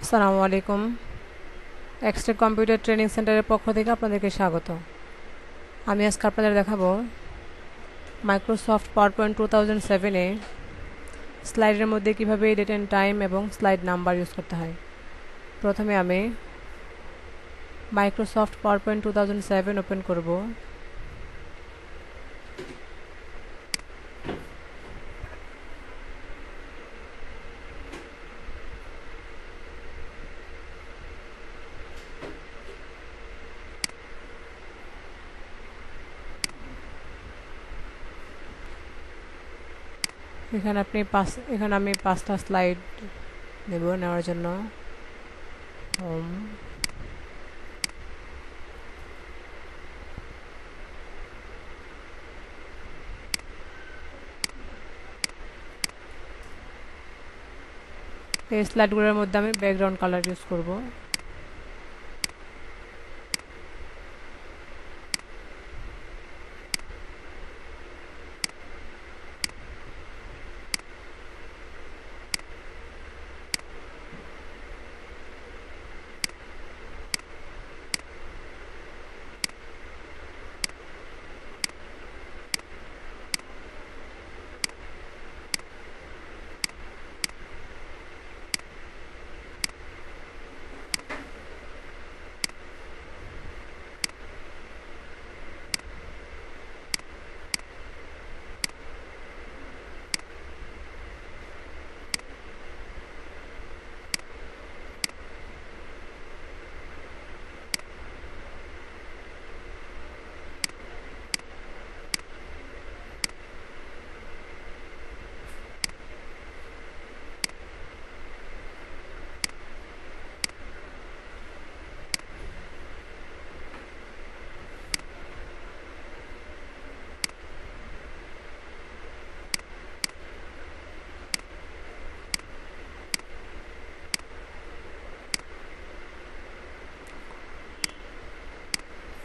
আসসালামু আলাইকুম। Extra computer training সেন্টারের পক্ষ থেকে আপনাদেরকে স্বাগত। আমি আজকে আপনাদের দেখাবো মাইক্রোসফট পাওয়ারপয়েন্ট 2007-এ স্লাইডের মধ্যে কীভাবে ডেট অ্যান্ড টাইম এবং স্লাইড নাম্বার ইউজ করতে হয়। প্রথমে আমি মাইক্রোসফট পাওয়ারপয়েন্ট 2007 ওপেন করব। এখানে আমি 5টা স্লাইড নেওয়ার জন্য হোম, এই স্লাইডগুলোর মধ্যে আমি ব্যাকগ্রাউন্ড কালার ইউজ করব।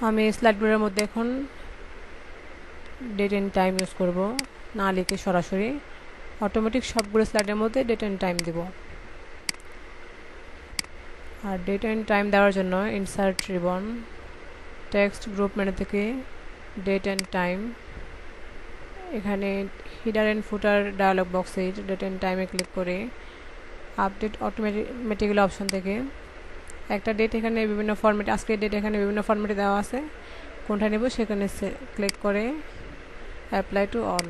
আমি স্লাইডগুলোর মধ্যে এখন ডেট অ্যান্ড টাইম ইউজ করব, না লিখে সরাসরি অটোমেটিক সবগুলো স্লাইডের মধ্যে ডেট অ্যান্ড টাইম দেব। আর ডেট অ্যান্ড টাইম দেওয়ার জন্য insert ribbon, text group menu থেকে ডেট অ্যান্ড টাইম, এখানে হিডার অ্যান্ড ফুটার ডায়ালগ বক্সে ডেট অ্যান্ড টাইমে ক্লিক করে আপডেট অটোমেটিক্যালি অপশন থেকে একটা ডেট এখানে বিভিন্ন ফরম্যাটে, আজকের ডেট এখানে বিভিন্ন ফরম্যাটে দেওয়া আছে, কোনটা নেব সেখানে ক্লিক করে অ্যাপ্লাই টু অল,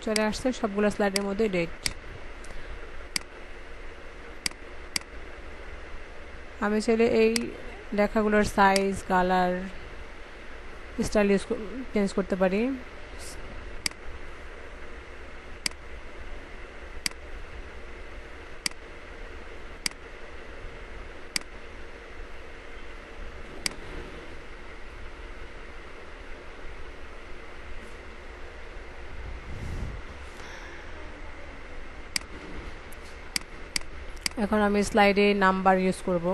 চলে আসছে সবগুলো স্লাইডের মধ্যে ডেট। আমি চাইলে এই লেখাগুলোর সাইজ, কালার, স্টাইল চেঞ্জ করতে পারি। এখন আমি স্লাইডে নাম্বার ইউজ করব,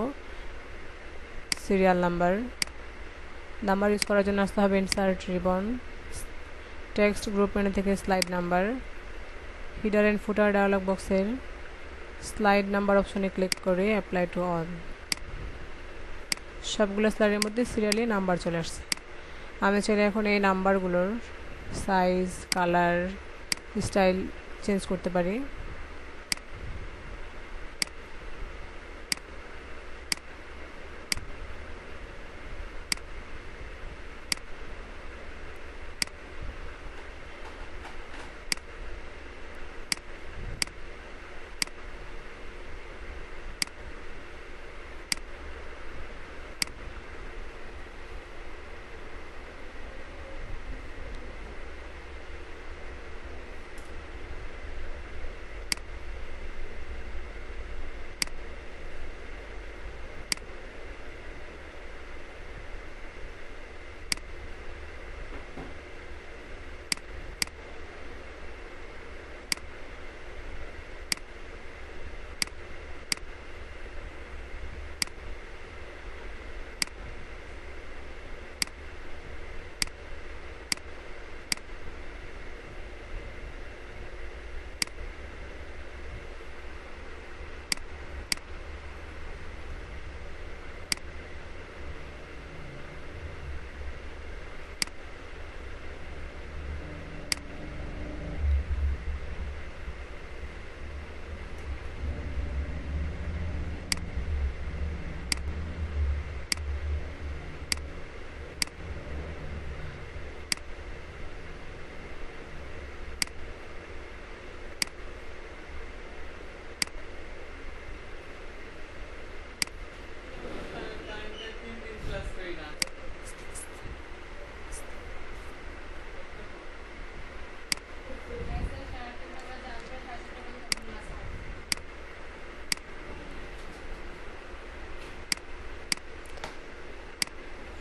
সিরিয়াল নাম্বার ইউজ করার জন্য আসতে হবে insert ribbon, text group menu থেকে slide number, header and footer dialog বক্সের স্লাইড নাম্বার অপশনে ক্লিক করে অ্যাপ্লাই টু অল, সবগুলো স্লাইডের মধ্যে সিরিয়ালি নাম্বার চলে আসছে। আমি চাইলে এখন এই নাম্বারগুলোর সাইজ, কালার, স্টাইল চেঞ্জ করতে পারি।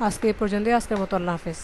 আজকে এই পর্যন্তই, আজকের মতো আল্লাহ হাফেজ।